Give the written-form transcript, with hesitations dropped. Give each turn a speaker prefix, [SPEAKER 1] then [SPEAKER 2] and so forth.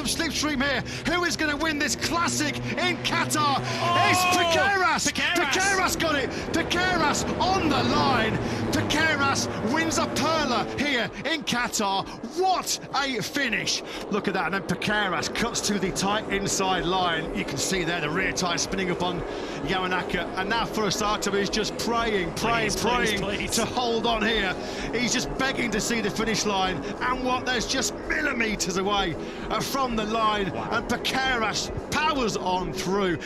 [SPEAKER 1] some slipstream here. Who is going to win this classic in Qatar? It's Piqueras. Piqueras got it. Piqueras on the line. Piqueras wins a perler here in Qatar. What a finish. Look at that. And then Piqueras cuts to the tight inside line. You can see there the rear tyre spinning up on Yamanaka. And now Furusato is just praying to hold on here. He's just begging to see the finish line. And what, there's just millimetres away from the line. Wow. And Piqueras powers on through.